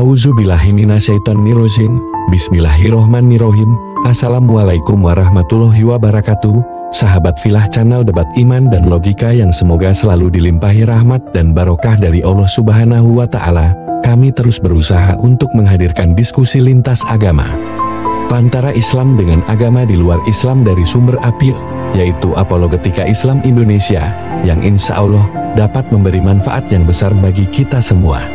Auzubillahiminasyaitonirrojim. Bismillahirrohmanirrohim. Assalamualaikum warahmatullahi wabarakatuh. Sahabat Filah Channel Debat Iman dan Logika yang semoga selalu dilimpahi rahmat dan barokah dari Allah Subhanahu wa Ta'ala. Kami terus berusaha untuk menghadirkan diskusi lintas agama antara Islam dengan agama di luar Islam dari sumber API, yaitu Apologetika Islam Indonesia, yang insya Allah dapat memberi manfaat yang besar bagi kita semua.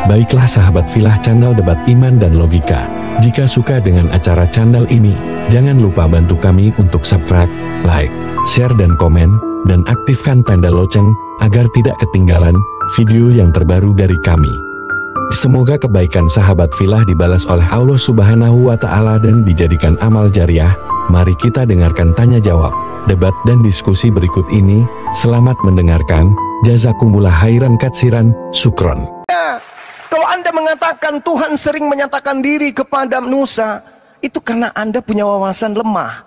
Baiklah sahabat Filah Channel Debat Iman dan Logika, jika suka dengan acara channel ini, jangan lupa bantu kami untuk subscribe, like, share dan komen, dan aktifkan tanda lonceng agar tidak ketinggalan video yang terbaru dari kami. Semoga kebaikan sahabat Filah dibalas oleh Allah Subhanahu wa Ta'ala dan dijadikan amal jariah. Mari kita dengarkan tanya jawab, debat dan diskusi berikut ini. Selamat mendengarkan. Jazakumullah khairan katsiran, syukron. Kalau Anda mengatakan Tuhan sering menyatakan diri kepada Musa, itu karena Anda punya wawasan lemah.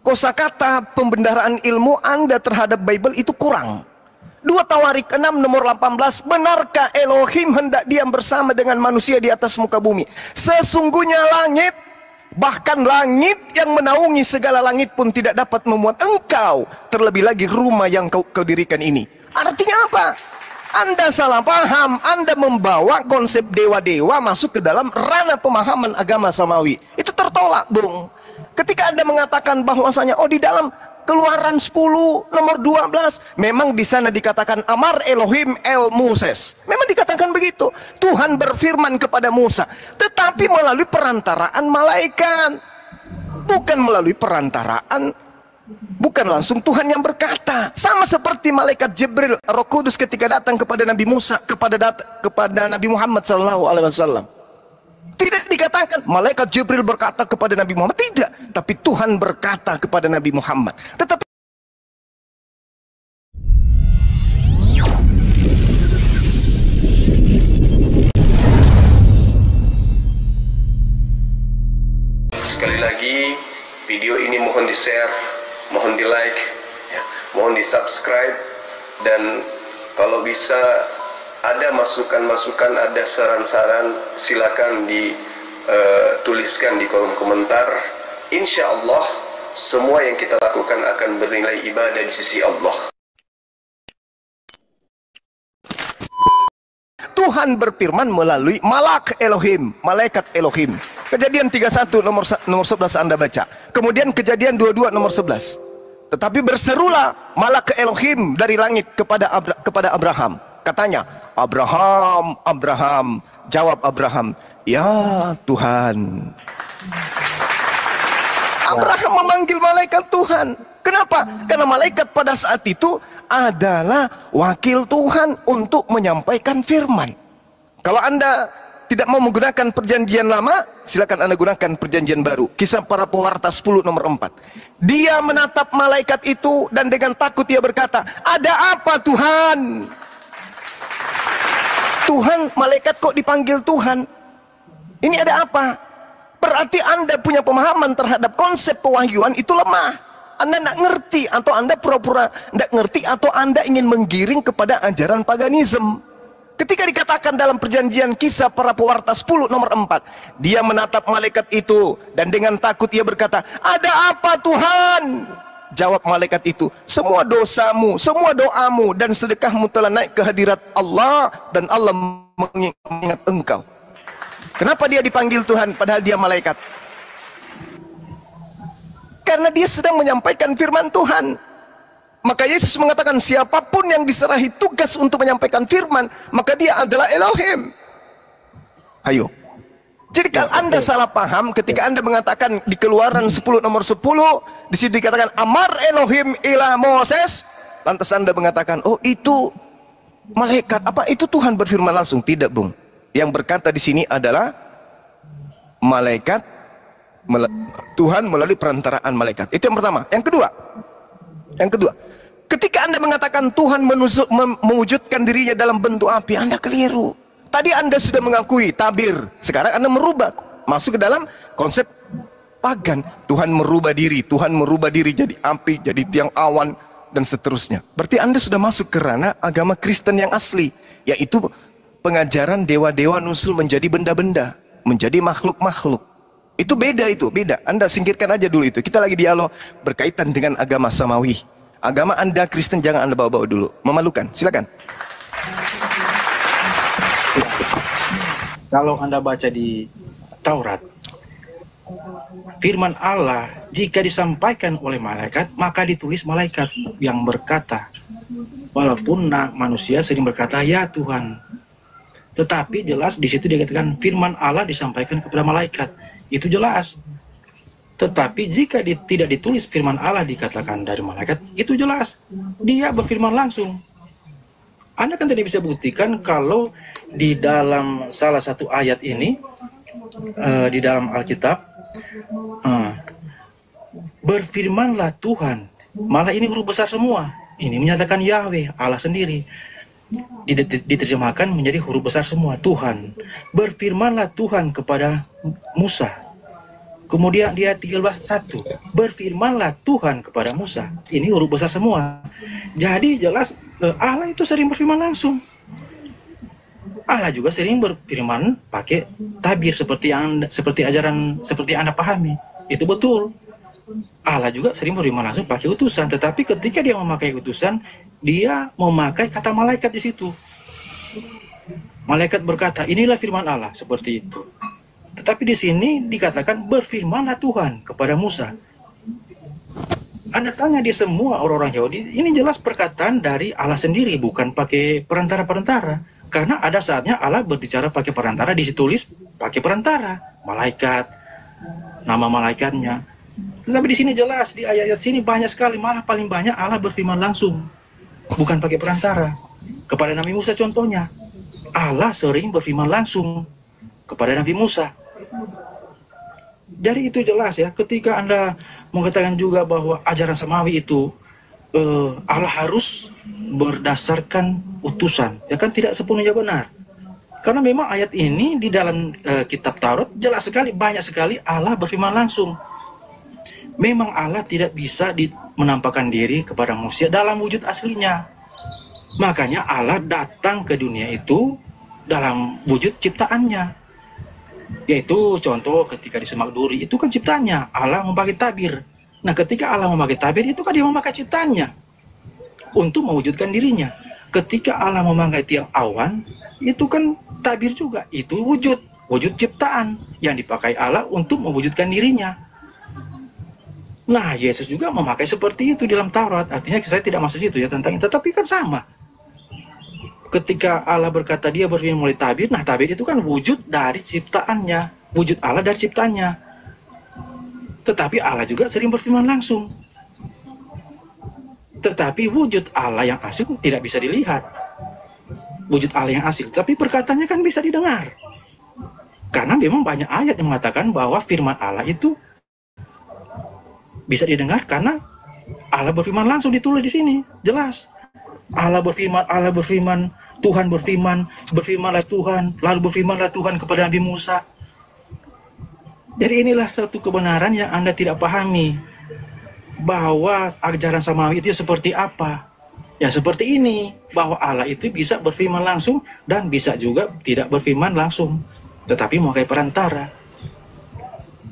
Kosakata pembendaharaan ilmu Anda terhadap Bible itu kurang. 2 Tawarik 6 nomor 18, benarkah Elohim hendak diam bersama dengan manusia di atas muka bumi? Sesungguhnya langit, bahkan langit yang menaungi segala langit pun tidak dapat memuat engkau, terlebih lagi rumah yang kau dirikan ini. Artinya apa? Anda salah paham. Anda membawa konsep dewa-dewa masuk ke dalam ranah pemahaman agama samawi. Itu tertolak, Bung. Ketika Anda mengatakan bahwasanya di dalam Keluaran 10 nomor 12, memang di sana dikatakan Amar Elohim El Moses. Memang dikatakan begitu. Tuhan berfirman kepada Musa, tetapi melalui perantaraan malaikat. Bukan melalui perantaraan, bukan langsung Tuhan yang berkata. Sama seperti malaikat Jibril, Roh Kudus ketika datang kepada Nabi Musa, kepada Nabi Muhammad SAW. Tidak dikatakan malaikat Jibril berkata kepada Nabi Muhammad, tidak, tapi Tuhan berkata kepada Nabi Muhammad. Tetapi sekali lagi, video ini mohon di-share, mohon di-like, ya, mohon di-subscribe, dan kalau bisa ada masukan-masukan, ada saran-saran, silakan dituliskan di kolom komentar. Insya Allah semua yang kita lakukan akan bernilai ibadah di sisi Allah. Tuhan berfirman melalui malak Elohim, malaikat Elohim. Kejadian 31 nomor 11 Anda baca. Kemudian Kejadian 22 nomor 11. Tetapi berserulah malak Elohim dari langit kepada Abraham. Katanya, Abraham, Abraham. Jawab Abraham, ya Tuhan. Abraham memanggil malaikat Tuhan. Kenapa? Karena malaikat pada saat itu adalah wakil Tuhan untuk menyampaikan firman. Kalau Anda tidak mau menggunakan perjanjian lama, silakan Anda gunakan perjanjian baru. Kisah para pewarta 10 nomor 4. Dia menatap malaikat itu dan dengan takut dia berkata, ada apa Tuhan? Tuhan, malaikat kok dipanggil Tuhan? Ini ada apa? Berarti Anda punya pemahaman terhadap konsep pewahyuan itu lemah. Anda tidak ngerti, atau Anda pura-pura tidak ngerti, atau Anda ingin menggiring kepada ajaran paganisme. Ketika dikatakan dalam perjanjian Kisah para pewarta 10 nomor 4, dia menatap malaikat itu dan dengan takut ia berkata, ada apa Tuhan? Jawab malaikat itu, semua dosamu, semua doamu dan sedekahmu telah naik ke hadirat Allah, dan Allah mengingat engkau. Kenapa dia dipanggil Tuhan padahal dia malaikat? Karena dia sedang menyampaikan firman Tuhan. Maka Yesus mengatakan, siapapun yang diserahi tugas untuk menyampaikan firman, maka dia adalah Elohim. Ayo. Jadi kalau Anda salah paham ketika Anda mengatakan di Keluaran 10 nomor 10, di situ dikatakan Amar Elohim ila Moses, lantas Anda mengatakan, oh itu malaikat, apa itu Tuhan berfirman langsung? Tidak, Bung. Yang berkata di sini adalah malaikat, Tuhan melalui perantaraan malaikat. Itu yang pertama. Yang kedua, ketika Anda mengatakan Tuhan mewujudkan dirinya dalam bentuk api, Anda keliru. Tadi Anda sudah mengakui tabir, sekarang Anda merubah, masuk ke dalam konsep pagan. Tuhan merubah diri jadi api, jadi tiang awan, dan seterusnya. Berarti Anda sudah masuk ke ranah agama Kristen yang asli, yaitu pengajaran dewa-dewa nusul menjadi benda-benda, menjadi makhluk-makhluk. Itu beda, itu beda. Anda singkirkan aja dulu itu. Kita lagi dialog berkaitan dengan agama samawi. Agama Anda Kristen jangan Anda bawa-bawa dulu. Memalukan. Silakan. Kalau Anda baca di Taurat, firman Allah jika disampaikan oleh malaikat, maka ditulis malaikat yang berkata. Walaupun manusia sering berkata, ya Tuhan. Tetapi jelas di situ dikatakan firman Allah disampaikan kepada malaikat. Itu jelas. Tetapi jika tidak ditulis firman Allah dikatakan dari malaikat, itu jelas. Dia berfirman langsung. Anda kan tidak bisa buktikan kalau di dalam salah satu ayat ini, di dalam Alkitab, berfirmanlah Tuhan. Malah ini huruf besar semua. Ini menyatakan Yahweh, Allah sendiri. Diterjemahkan menjadi huruf besar semua, Tuhan. Berfirmanlah Tuhan kepada Musa. Kemudian dia 13:1, berfirmanlah Tuhan kepada Musa. Ini huruf besar semua. Jadi jelas Allah itu sering berfirman langsung. Allah juga sering berfirman pakai tabir seperti Anda pahami. Itu betul. Allah juga sering berfirman langsung pakai utusan. Tetapi ketika dia memakai utusan, dia memakai kata malaikat di situ. Malaikat berkata, inilah firman Allah, seperti itu. Tetapi di sini dikatakan berfirmanlah Tuhan kepada Musa. Anda tanya di semua orang-orang Yahudi, ini jelas perkataan dari Allah sendiri, bukan pakai perantara-perantara. Karena ada saatnya Allah berbicara pakai perantara, ditulis pakai perantara, malaikat, nama malaikatnya. Tetapi di sini jelas, di ayat-ayat sini banyak sekali, malah paling banyak Allah berfirman langsung. Bukan pakai perantara. Kepada Nabi Musa contohnya, Allah sering berfirman langsung kepada Nabi Musa. Jadi itu jelas ya, ketika Anda mengatakan juga bahwa ajaran samawi itu Allah harus berdasarkan utusan, ya kan tidak sepenuhnya benar. Karena memang ayat ini di dalam kitab Taurat jelas sekali, banyak sekali Allah berfirman langsung. Memang Allah tidak bisa menampakkan diri kepada manusia dalam wujud aslinya. Makanya Allah datang ke dunia itu dalam wujud ciptaannya. Yaitu contoh ketika di Semak Duri, itu kan ciptaannya, Allah memakai tabir. Nah ketika Allah memakai tabir, itu kan dia memakai ciptaannya untuk mewujudkan dirinya. Ketika Allah memakai tiang awan, itu kan tabir juga, itu wujud ciptaan yang dipakai Allah untuk mewujudkan dirinya. Nah, Yesus juga memakai seperti itu di dalam Taurat. Artinya saya tidak masuk itu ya tentang itu. Tetapi kan sama. Ketika Allah berkata dia berfirman melalui tabir, nah tabir itu kan wujud dari ciptaannya. Wujud Allah dari ciptaannya. Tetapi Allah juga sering berfirman langsung. Tetapi wujud Allah yang asli tidak bisa dilihat. Wujud Allah yang asli. Tapi perkataannya kan bisa didengar. Karena memang banyak ayat yang mengatakan bahwa firman Allah itu bisa didengar karena Allah berfirman langsung, ditulis di sini, jelas. Allah berfirman, Tuhan berfirman, berfirmanlah Tuhan, lalu berfirmanlah Tuhan kepada Nabi Musa. Jadi inilah satu kebenaran yang Anda tidak pahami, bahwa ajaran samawi itu seperti apa. Ya seperti ini, bahwa Allah itu bisa berfirman langsung dan bisa juga tidak berfirman langsung, tetapi memakai perantara.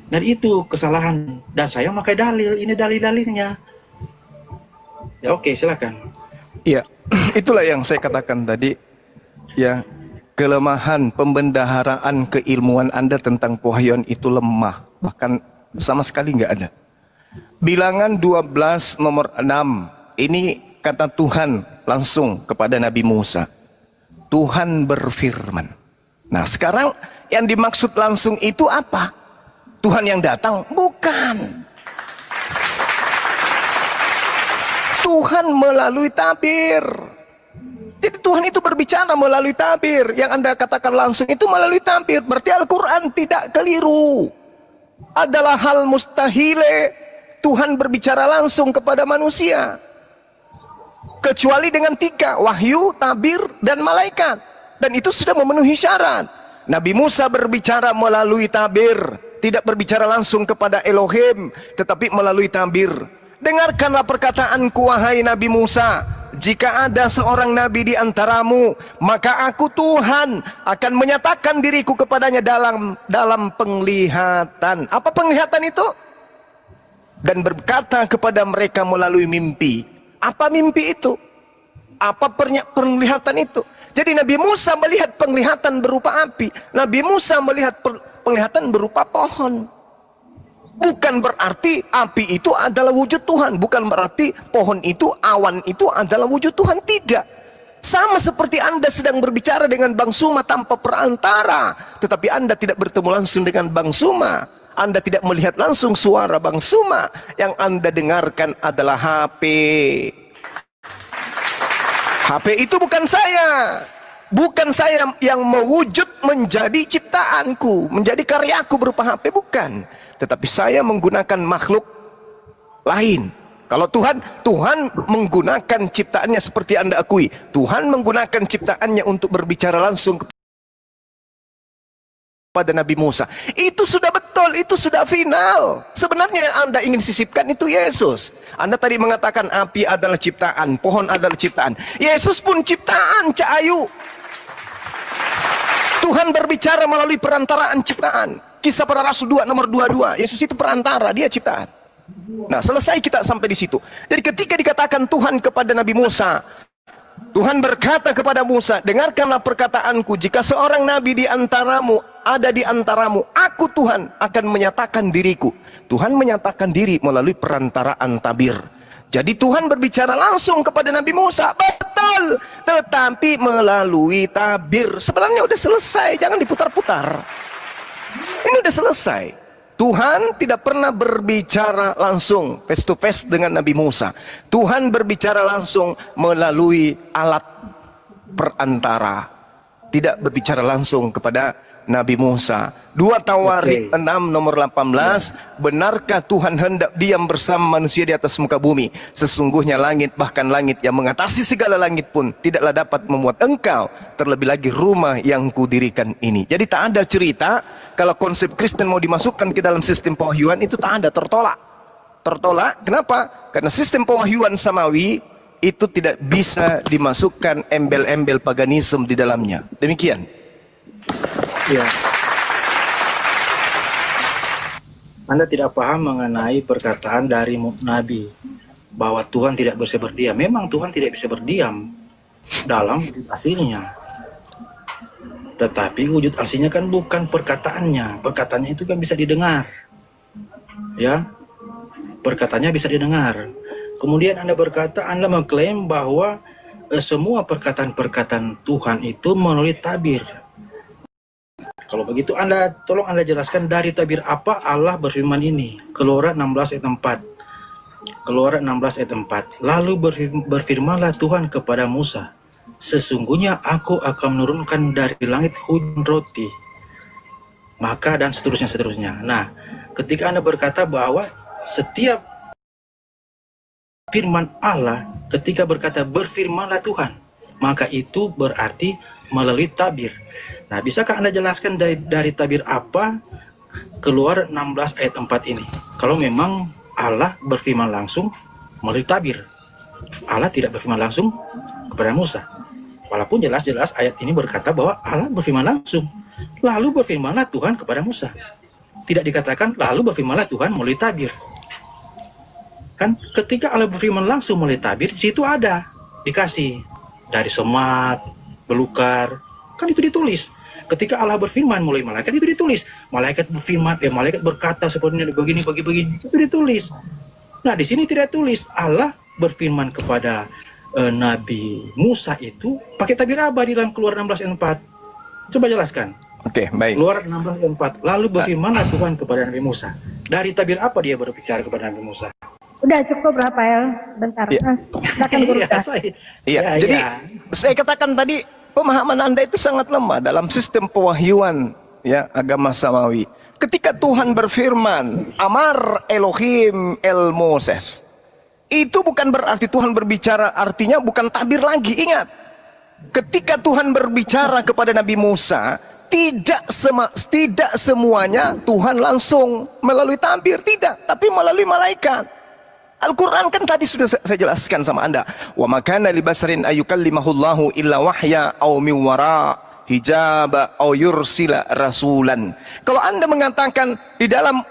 Dan itu kesalahan, dan saya memakai dalil, ini dalil-dalilnya. Ya oke, silakan. Iya, itulah yang saya katakan tadi. Ya, kelemahan pembendaharaan keilmuan Anda tentang pewahyuan itu lemah, bahkan sama sekali nggak ada. Bilangan 12 nomor 6, ini kata Tuhan langsung kepada Nabi Musa. Tuhan berfirman. Nah sekarang yang dimaksud langsung itu apa? Tuhan yang datang? Bukan. Tuhan melalui tabir. Jadi Tuhan itu berbicara melalui tabir. Yang Anda katakan langsung itu melalui tabir. Berarti Al-Quran tidak keliru. Adalah hal mustahile Tuhan berbicara langsung kepada manusia. Kecuali dengan 3, wahyu, tabir, dan malaikat. Dan itu sudah memenuhi syarat. Nabi Musa berbicara melalui tabir, tidak berbicara langsung kepada Elohim, tetapi melalui tabir. Dengarkanlah perkataanku wahai Nabi Musa, jika ada seorang nabi di antaramu, maka aku Tuhan akan menyatakan diriku kepadanya dalam penglihatan. Apa penglihatan itu? Dan berkata kepada mereka melalui mimpi. Apa mimpi itu? Apa penglihatan itu? Jadi Nabi Musa melihat penglihatan berupa api. Nabi Musa melihat penglihatan berupa pohon. Bukan berarti api itu adalah wujud Tuhan. Bukan berarti pohon itu, awan itu adalah wujud Tuhan. Tidak. Sama seperti Anda sedang berbicara dengan Bang Suma tanpa perantara, tetapi Anda tidak bertemu langsung dengan Bang Suma. Anda tidak melihat langsung suara Bang Suma. Yang Anda dengarkan adalah HP. HP itu bukan saya. Bukan saya yang mewujud menjadi ciptaanku, menjadi karyaku berupa HP, bukan. Tetapi saya menggunakan makhluk lain. Kalau Tuhan menggunakan ciptaannya seperti Anda akui. Tuhan menggunakan ciptaannya untuk berbicara langsung pada Nabi Musa. Itu sudah betul, itu sudah final. Sebenarnya yang Anda ingin sisipkan itu Yesus. Anda tadi mengatakan api adalah ciptaan, pohon adalah ciptaan. Yesus pun ciptaan, Cak Ayu. Tuhan berbicara melalui perantaraan ciptaan. Kisah Para Rasul 2 nomor 22. Yesus itu perantara, dia ciptaan. Nah, selesai kita sampai di situ. Jadi ketika dikatakan Tuhan kepada Nabi Musa, Tuhan berkata kepada Musa, dengarkanlah perkataanku, jika seorang nabi di antaramu, ada di antaramu, aku Tuhan akan menyatakan diriku. Tuhan menyatakan diri melalui perantaraan tabir. Jadi Tuhan berbicara langsung kepada Nabi Musa, betul, tetapi melalui tabir. Sebenarnya udah selesai, jangan diputar-putar. Ini udah selesai. Tuhan tidak pernah berbicara langsung face to face dengan Nabi Musa. Tuhan berbicara langsung melalui alat perantara. Tidak berbicara langsung kepada Nabi Musa. 2 Tawarik 6 nomor 18. Benarkah Tuhan hendak diam bersama manusia di atas muka bumi? Sesungguhnya langit, bahkan langit yang mengatasi segala langit pun tidaklah dapat memuat engkau, terlebih lagi rumah yang kudirikan ini. Jadi tak ada cerita kalau konsep Kristen mau dimasukkan ke dalam sistem pewahyuan, itu tak ada, tertolak. Tertolak, kenapa? Karena sistem pewahyuan samawi itu tidak bisa dimasukkan embel-embel paganisme di dalamnya. Demikian. Ya. Anda tidak paham mengenai perkataan dari Nabi bahwa Tuhan tidak bisa berdiam. Memang Tuhan tidak bisa berdiam dalam wujud aslinya. Tetapi wujud aslinya kan bukan perkataannya. Perkataannya itu kan bisa didengar. Ya. Perkataannya bisa didengar. Kemudian Anda berkata, Anda mengklaim bahwa semua perkataan-perkataan Tuhan itu melalui tabir. Kalau begitu tolong Anda jelaskan dari tabir apa Allah berfirman ini. Keluaran 16 ayat 4. Keluaran 16 ayat 4. Lalu berfirmanlah Tuhan kepada Musa, sesungguhnya aku akan menurunkan dari langit hujan roti. Maka dan seterusnya. Nah, ketika Anda berkata bahwa setiap firman Allah, ketika berkata berfirmanlah Tuhan, maka itu berarti melalui tabir. Nah, bisakah Anda jelaskan dari tabir apa Keluaran 16 ayat 4 ini? Kalau memang Allah berfirman langsung melalui tabir. Allah tidak berfirman langsung kepada Musa. Walaupun jelas-jelas ayat ini berkata bahwa Allah berfirman langsung. Lalu berfirmanlah Tuhan kepada Musa. Tidak dikatakan lalu berfirmanlah Tuhan melalui tabir. Kan ketika Allah berfirman langsung melalui tabir, di situ ada dikasih dari semat, belukar, kan itu ditulis. Ketika Allah berfirman melalui malaikat, itu ditulis. Malaikat berfirman, malaikat berkata seperti ini, begini, itu ditulis. Nah, di sini tidak tulis. Allah berfirman kepada Nabi Musa itu pakai tabir apa di dalam Keluaran 16 ayat 4? Coba jelaskan. Oke, baik. Keluaran 16 ayat 4. Lalu berfirmanlah Tuhan kepada Nabi Musa. Dari tabir apa dia berbicara kepada Nabi Musa? Udah cukup Rafael, bentar. Silakan Guru. Iya, jadi saya katakan tadi, pemahaman Anda itu sangat lemah dalam sistem pewahyuan ya agama samawi. Ketika Tuhan berfirman, Amar Elohim El Moses, itu bukan berarti Tuhan berbicara, artinya bukan tabir lagi. Ingat, ketika Tuhan berbicara kepada Nabi Musa, tidak semuanya Tuhan langsung melalui tabir, tidak, tapi melalui malaikat. Al-Quran kan tadi sudah saya jelaskan sama Anda. Wa makana li basarin ayyukallimahullahu illa wahya aw min wara hijab aw yursila rasulan. Kalau Anda mengatakan di dalam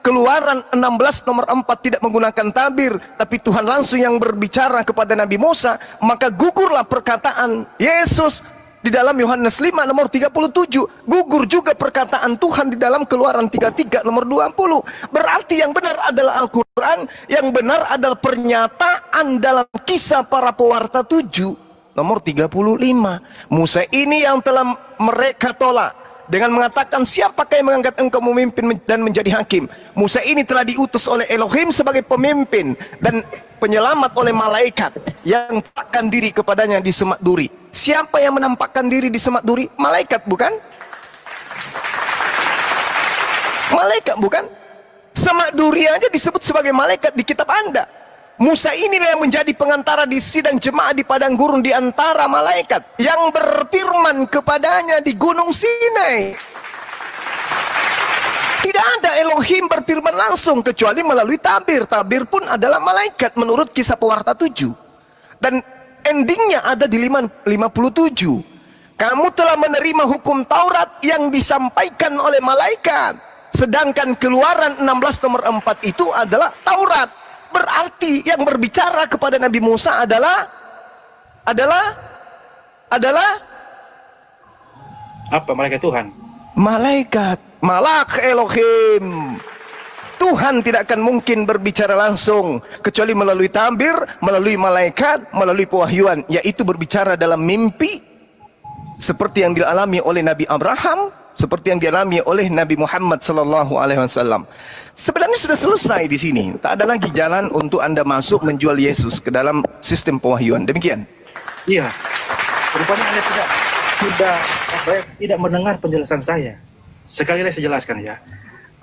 Keluaran 16 nomor 4 tidak menggunakan tabir, tapi Tuhan langsung yang berbicara kepada Nabi Musa, maka gugurlah perkataan Yesus di dalam Yohanes 5 nomor 37. Gugur juga perkataan Tuhan di dalam Keluaran 33 nomor 20. Berarti yang benar adalah Al-Quran, yang benar adalah pernyataan dalam Kisah Para Pewarta 7 nomor 35. Musa ini yang telah mereka tolak dengan mengatakan, siapakah yang mengangkat engkau memimpin dan menjadi hakim? Musa ini telah diutus oleh Elohim sebagai pemimpin dan penyelamat oleh malaikat yang tampakkan diri kepadanya di semak duri. Siapa yang menampakkan diri di semak duri? Malaikat, bukan? Malaikat, bukan? Semak duri aja disebut sebagai malaikat di kitab Anda. Musa inilah yang menjadi pengantara di sidang jemaah di padang gurun di antara malaikat yang berfirman kepadanya di gunung Sinai. Tidak ada Elohim berfirman langsung kecuali melalui tabir. Tabir pun adalah malaikat menurut Kisah Pewarta 7. Dan endingnya ada di 57. Kamu telah menerima hukum Taurat yang disampaikan oleh malaikat. Sedangkan Keluaran 16 nomor 4 itu adalah Taurat. Berarti yang berbicara kepada Nabi Musa adalah apa? Malaikat Tuhan. Malaikat, malak Elohim. Tuhan tidak akan mungkin berbicara langsung kecuali melalui tabir, melalui malaikat, melalui pewahyuan, yaitu berbicara dalam mimpi seperti yang dialami oleh Nabi Abraham, seperti yang dialami oleh Nabi Muhammad SAW. Sebenarnya sudah selesai di sini. Tak ada lagi jalan untuk Anda masuk menjual Yesus ke dalam sistem pewahyuan. Demikian. Iya. Rupanya Anda tidak mendengar penjelasan saya. Sekali lagi saya jelaskan ya,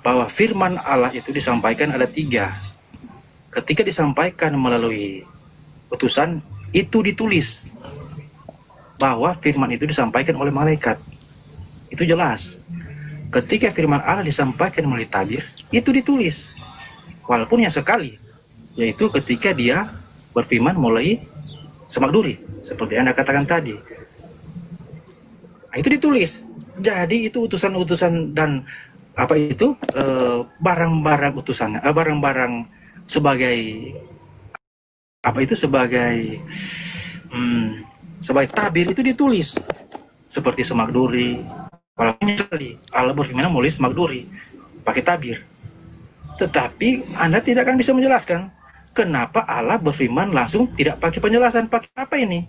bahwa firman Allah itu disampaikan ada 3. Ketika disampaikan melalui utusan, itu ditulis bahwa firman itu disampaikan oleh malaikat. Itu jelas. Ketika firman Allah disampaikan melalui tabir, itu ditulis. Walaupun yang sekali, yaitu ketika dia berfirman melalui semak duri, seperti Anda katakan tadi. Nah, itu ditulis. Jadi itu utusan-utusan dan apa itu barang-barang utusannya, barang-barang sebagai apa itu sebagai tabir itu ditulis seperti semak duri. Walaupun sekali Allah berfirman melalui semak duri pakai tabir, tetapi Anda tidak akan bisa menjelaskan kenapa Allah berfirman langsung tidak pakai penjelasan. Pakai apa ini?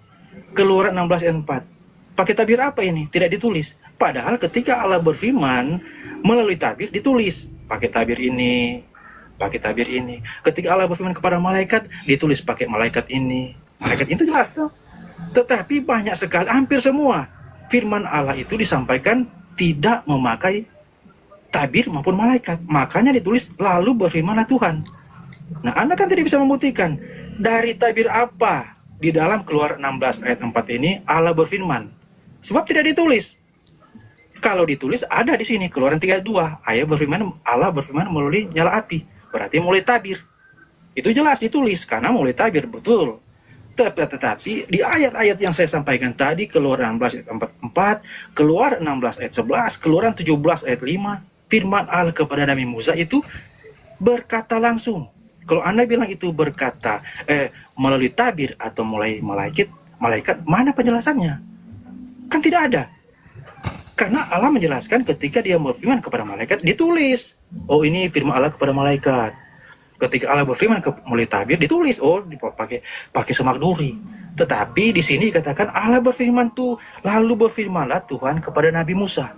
Keluaran 16 ayat 4. Pakai tabir apa ini? Tidak ditulis. Padahal ketika Allah berfirman melalui tabir ditulis pakai tabir ini, pakai tabir ini. Ketika Allah berfirman kepada malaikat ditulis pakai malaikat ini. Malaikat itu jelas tuh. Tetapi banyak sekali, hampir semua firman Allah itu disampaikan tidak memakai tabir maupun malaikat. Makanya ditulis lalu berfirmanlah Tuhan. Nah, Anda kan tidak bisa membuktikan dari tabir apa di dalam Keluaran 16 ayat 4 ini Allah berfirman. Sebab tidak ditulis. Kalau ditulis ada di sini Keluaran 32 ayat berfirman, Allah berfirman melalui nyala api. Berarti mulai tabir. Itu jelas ditulis karena mulai tabir, betul. Tetapi di ayat-ayat yang saya sampaikan tadi, Keluaran 16 ayat 44, Keluaran 16 ayat 11, Keluaran 17 ayat 5, firman Allah kepada Nabi Musa itu berkata langsung. Kalau Anda bilang itu berkata melalui tabir atau melalui malaikat, mana penjelasannya? Kan tidak ada. Karena Allah menjelaskan ketika dia berfirman kepada malaikat, ditulis. Oh, ini firman Allah kepada malaikat. Ketika Allah berfirman melalui tabir ditulis, oh pakai semak duri. Tetapi di sini dikatakan Allah berfirman tuh, lalu berfirmanlah Tuhan kepada Nabi Musa.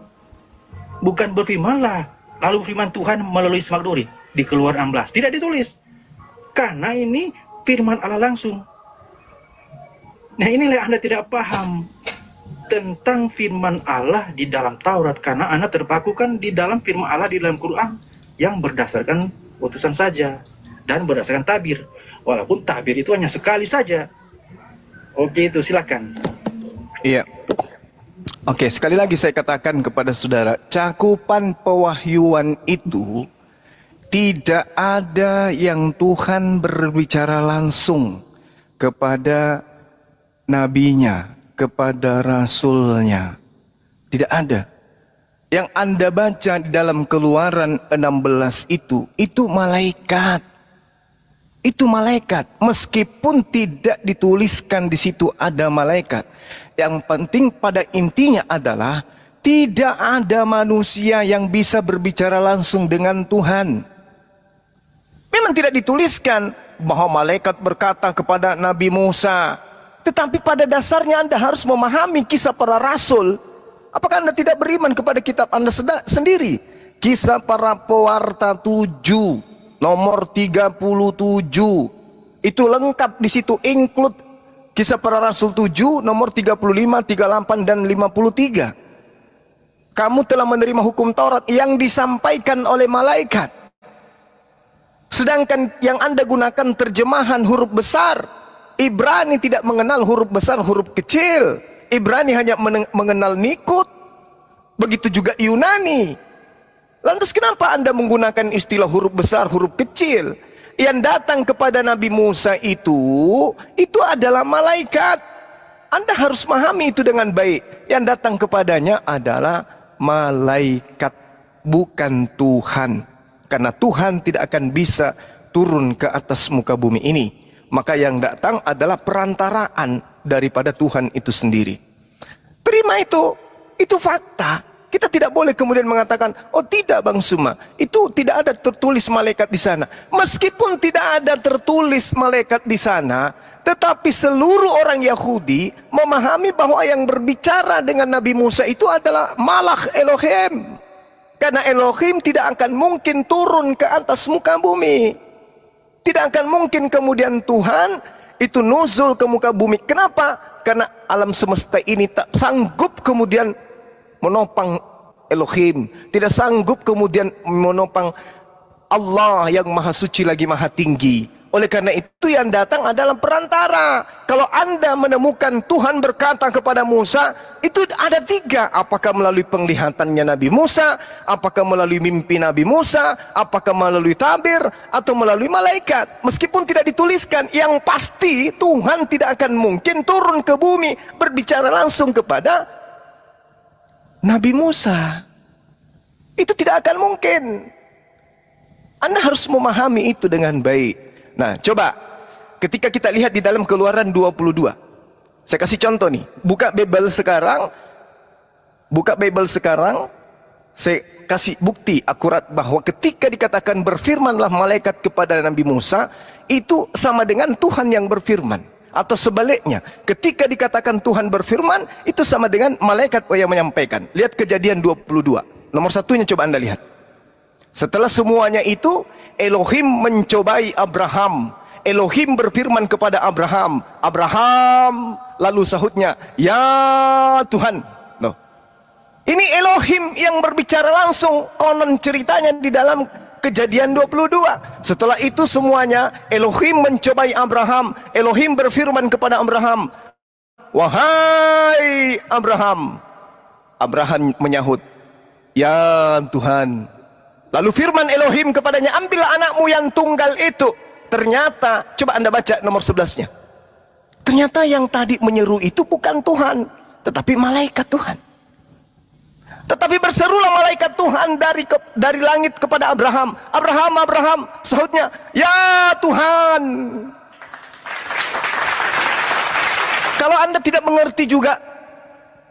Bukan berfirmanlah lalu berfirman Tuhan melalui semak duri di Keluaran 16. Tidak ditulis. Karena ini firman Allah langsung. Nah, inilah Anda tidak paham tentang firman Allah di dalam Taurat karena Anda terpakukan di dalam firman Allah di dalam Quran yang berdasarkan utusan saja dan berdasarkan tabir, walaupun tabir itu hanya sekali saja. Oke, itu silakan. Iya. Oke, sekali lagi saya katakan kepada saudara, cakupan pewahyuan itu tidak ada yang Tuhan berbicara langsung kepada nabinya, kepada rasulnya. Tidak ada. Yang Anda baca di dalam Keluaran 16 itu malaikat. Itu malaikat. Meskipun tidak dituliskan di situ ada malaikat. Yang penting pada intinya adalah tidak ada manusia yang bisa berbicara langsung dengan Tuhan. Memang tidak dituliskan bahwa malaikat berkata kepada Nabi Musa. Tetapi pada dasarnya Anda harus memahami kisah para rasul. Apakah Anda tidak beriman kepada kitab Anda sendiri? Kisah para pewarta 7, nomor 37. Itu lengkap di situ, include kisah para rasul 7, nomor 35, 38, dan 53. Kamu telah menerima hukum Taurat yang disampaikan oleh malaikat. Sedangkan yang Anda gunakan terjemahan huruf besar. Ibrani tidak mengenal huruf besar, huruf kecil. Ibrani hanya mengenal nikut. Begitu juga Yunani. Lantas kenapa Anda menggunakan istilah huruf besar, huruf kecil? Yang datang kepada Nabi Musa itu adalah malaikat. Anda harus memahami itu dengan baik. Yang datang kepadanya adalah malaikat, bukan Tuhan. Karena Tuhan tidak akan bisa turun ke atas muka bumi ini. Maka yang datang adalah perantaraan daripada Tuhan itu sendiri. Terima itu fakta. Kita tidak boleh kemudian mengatakan, oh tidak Bang Suma, itu tidak ada tertulis malaikat di sana. Meskipun tidak ada tertulis malaikat di sana, tetapi seluruh orang Yahudi memahami bahwa yang berbicara dengan Nabi Musa itu adalah Malak Elohim. Karena Elohim tidak akan mungkin turun ke atas muka bumi. Tidak akan mungkin kemudian Tuhan itu nuzul ke muka bumi. Kenapa? Karena alam semesta ini tak sanggup kemudian menopang Elohim. Tidak sanggup kemudian menopang Allah yang maha suci lagi maha tinggi. Oleh karena itu yang datang adalah perantara. Kalau Anda menemukan Tuhan berkata kepada Musa, itu ada 3. Apakah melalui penglihatannya Nabi Musa, apakah melalui mimpi Nabi Musa, apakah melalui tabir, atau melalui malaikat. Meskipun tidak dituliskan, yang pasti Tuhan tidak akan mungkin turun ke bumi berbicara langsung kepada Nabi Musa. Itu tidak akan mungkin. Anda harus memahami itu dengan baik. Nah, coba ketika kita lihat di dalam Keluaran 22. Saya kasih contoh nih. Buka Bible sekarang. Saya kasih bukti akurat bahwa ketika dikatakan berfirmanlah malaikat kepada Nabi Musa, itu sama dengan Tuhan yang berfirman. Atau sebaliknya, ketika dikatakan Tuhan berfirman, itu sama dengan malaikat yang menyampaikan. Lihat Kejadian 22. Nomor 1-nya coba Anda lihat. Setelah semuanya itu, Elohim mencobai Abraham. Elohim berfirman kepada Abraham. Abraham, lalu sahutnya, ya Tuhan. Loh. Ini Elohim yang berbicara langsung. Konon ceritanya di dalam Kejadian 22. Setelah itu semuanya, Elohim mencobai Abraham. Elohim berfirman kepada Abraham, wahai Abraham. Abraham menyahut, ya Tuhan. Lalu firman Elohim kepadanya, ambillah anakmu yang tunggal itu. Ternyata, coba Anda baca nomor 11-nya. Ternyata yang tadi menyeru itu bukan Tuhan, tetapi malaikat Tuhan. Tetapi berserulah malaikat Tuhan dari langit kepada Abraham. Abraham, Abraham, sahutnya, ya Tuhan. Kalau Anda tidak mengerti juga,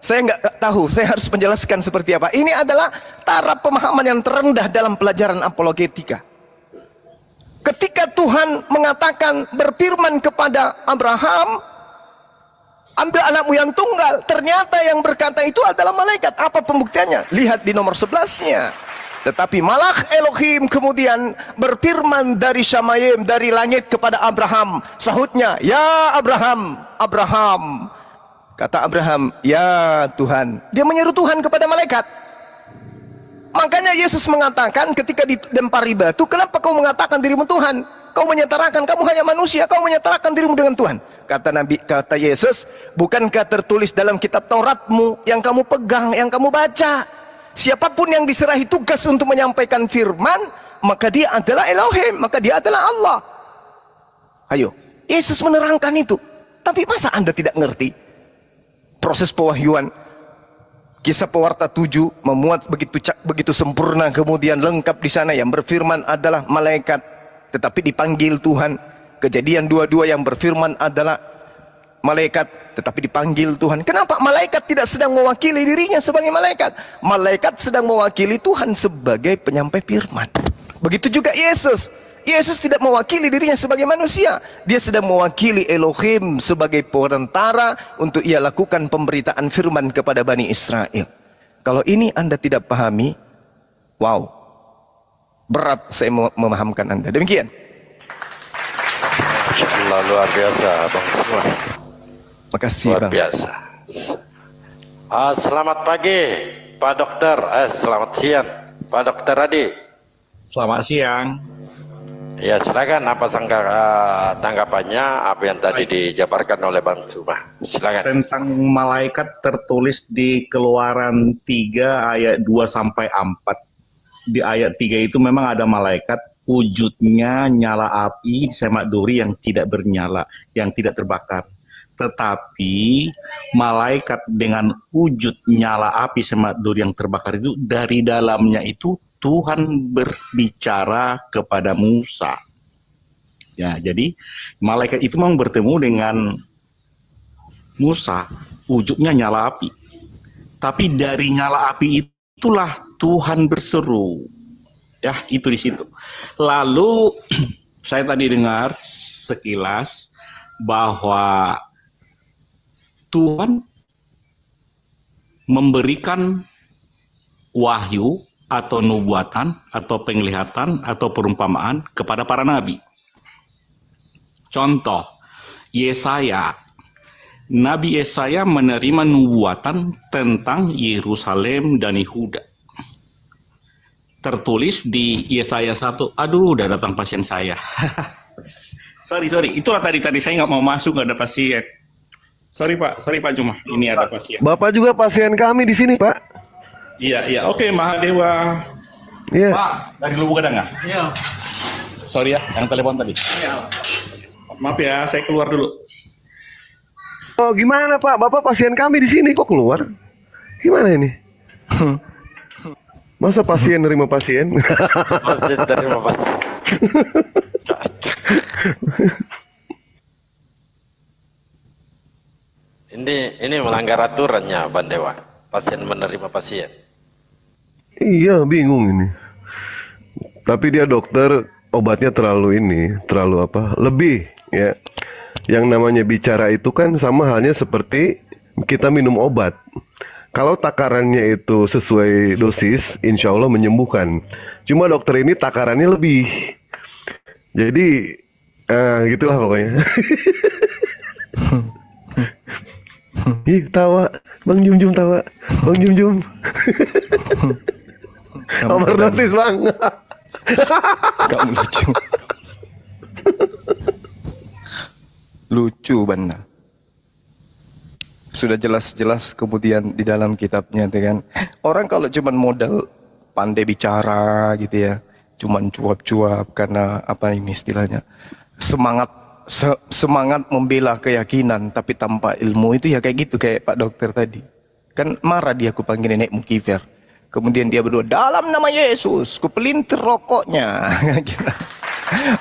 saya nggak tahu, saya harus menjelaskan seperti apa. Ini adalah taraf pemahaman yang terendah dalam pelajaran apologetika. Ketika Tuhan mengatakan berfirman kepada Abraham, ambil anakmu yang tunggal, ternyata yang berkata itu adalah malaikat. Apa pembuktiannya? Lihat di nomor 11-nya. Tetapi Malak Elohim kemudian berfirman dari Syamayim, dari langit kepada Abraham. Sahutnya, ya Abraham, Abraham. Kata Abraham, ya Tuhan. Dia menyeru Tuhan kepada malaikat. Makanya Yesus mengatakan ketika dilempari batu, kenapa kau mengatakan dirimu Tuhan? Kau menyetarakan, kamu hanya manusia, kau menyetarakan dirimu dengan Tuhan. Kata Yesus, bukankah tertulis dalam kitab Tauratmu yang kamu pegang, yang kamu baca? Siapapun yang diserahi tugas untuk menyampaikan firman, maka dia adalah Elohim, maka dia adalah Allah. Ayo, Yesus menerangkan itu. Tapi masa Anda tidak ngerti proses pewahyuan? Kisah Pewarta 7 memuat begitu sempurna, kemudian lengkap di sana. Yang berfirman adalah malaikat, tetapi dipanggil Tuhan. Kejadian 22 yang berfirman adalah malaikat, tetapi dipanggil Tuhan. Kenapa malaikat tidak sedang mewakili dirinya sebagai malaikat? Malaikat sedang mewakili Tuhan sebagai penyampai firman. Begitu juga Yesus. Yesus tidak mewakili dirinya sebagai manusia. Dia sedang mewakili Elohim sebagai perantara untuk ia lakukan pemberitaan firman kepada Bani Israel. Kalau ini Anda tidak pahami, wow, berat saya memahamkan Anda. Demikian. Allah, luar biasa Bang semua. Makasih Luar Bang. biasa. Selamat pagi Pak Dokter. Selamat siang Pak Dokter Adi. Selamat siang. Ya silakan, apa tanggapannya apa yang tadi dijabarkan oleh Bang Suma. Silakan. Tentang malaikat tertulis di Keluaran 3 ayat 2 sampai 4. Di ayat 3 itu memang ada malaikat, wujudnya nyala api di semak duri yang tidak bernyala, yang tidak terbakar. Tetapi malaikat dengan wujud nyala api semak duri yang terbakar itu, dari dalamnya itu Tuhan berbicara kepada Musa. Ya, jadi malaikat itu memang bertemu dengan Musa, wujudnya nyala api. Tapi dari nyala api itulah Tuhan berseru. Ya, itu di situ. Lalu saya tadi dengar sekilas bahwa Tuhan memberikan wahyu atau nubuatan, atau penglihatan, atau perumpamaan kepada para nabi. Contoh, Yesaya. Nabi Yesaya menerima nubuatan tentang Yerusalem dan Yehuda. Tertulis di Yesaya 1. Aduh, udah datang pasien saya. sorry. Itulah tadi saya nggak mau masuk, nggak ada pasien. Sorry Pak Juma. Ini ada pasien. Bapak juga pasien kami di sini, Pak. Iya, oke, Mahadewa. Iya. Pak, dari Lubuk ada nggak? Iya. Sorry ya, yang telepon tadi. Iya. Maaf ya, saya keluar dulu. Oh, gimana Pak? Bapak pasien kami di sini kok keluar? Gimana ini? Masa pasien nerima pasien? Pasti terima kasih. Ini melanggar aturannya, Bang Dewa. Pasien menerima pasien. Iya, bingung ini. Tapi dia dokter, obatnya terlalu lebih ya. Yang namanya bicara itu kan sama halnya seperti kita minum obat. Kalau takarannya itu sesuai dosis, insya Allah menyembuhkan. Cuma dokter ini takarannya lebih. Jadi, gitulah pokoknya. Ih, tawa. Bang Jum tawa. Bang Jum. Overdosis Bang. Kamu lucu. Lucu benar. Sudah jelas-jelas kemudian di dalam kitabnya kan. Orang kalau cuman modal pandai bicara gitu ya, cuman cuap-cuap karena apa ini istilahnya, semangat membela keyakinan tapi tanpa ilmu, itu ya kayak gitu, kayak Pak Dokter tadi. Kan marah dia, aku panggil nenek Mukifer. Kemudian dia berdoa, dalam nama Yesus, kupelintir rokoknya.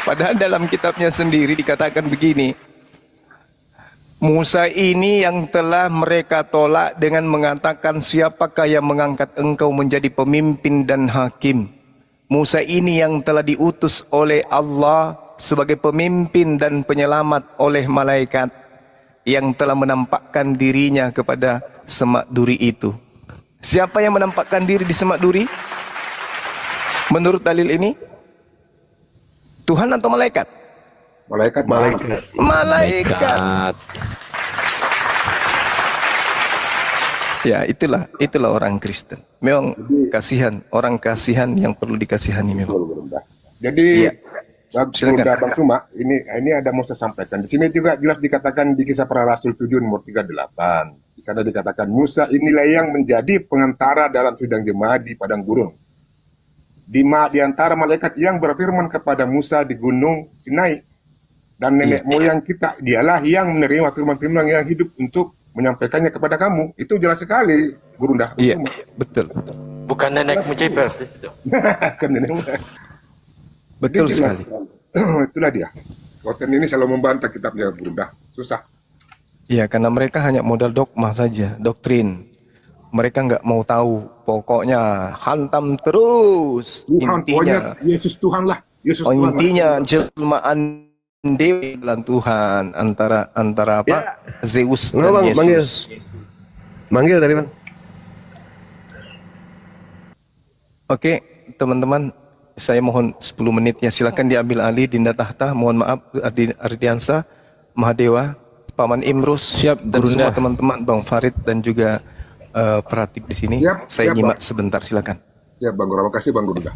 Padahal dalam kitabnya sendiri dikatakan begini, Musa ini yang telah mereka tolak dengan mengatakan, siapakah yang mengangkat engkau menjadi pemimpin dan hakim? Musa ini yang telah diutus oleh Allah sebagai pemimpin dan penyelamat oleh malaikat, yang telah menampakkan dirinya kepada semak duri itu. Siapa yang menampakkan diri di semak duri? Menurut dalil ini, Tuhan atau malaikat? Malaikat. Ya, itulah orang Kristen. Memang kasihan, orang kasihan yang perlu dikasihani memang. Jadi, iya. Bang Suma, ini ada mau saya sampaikan. Di sini juga jelas dikatakan di Kisah Para Rasul 7 nomor 38. Di sana dikatakan Musa inilah yang menjadi pengantara dalam sidang jemaat di padang gurun. di antara malaikat yang berfirman kepada Musa di Gunung Sinai. Dan nenek moyang kita, dialah yang menerima firman-firman yang hidup untuk menyampaikannya kepada kamu. Itu jelas sekali, Gurunda. Iya, betul. Bukan nenek Mucipel di situ. Bukan nenek. Betul Jadi jelas. sekali. Itulah dia. Konten ini selalu membantah kitabnya Gurunda. Susah. Iya, karena mereka hanya modal dogma saja, doktrin. Mereka nggak mau tahu. Pokoknya hantam terus. Tuhan, Intinya, pokoknya Yesus Tuhan lah. Yesus Tuhan lah. intinya jelmaan Dewi dan Tuhan antara apa? Zeus dan Bang, Yesus. manggil tadi Bang. Oke, teman-teman, saya mohon 10 menit ya. Silakan diambil alih Dinda Tahta. Mohon maaf Ardiansa, Mahadewa, Paman Imrus, Siap, dan Gurunda. semua teman-teman, Bang Farid dan juga Pratik di sini. Siap, Saya siap, nyimak Bang. sebentar, silakan. Ya Bang Gurunda. Makasih Bang Gurunda.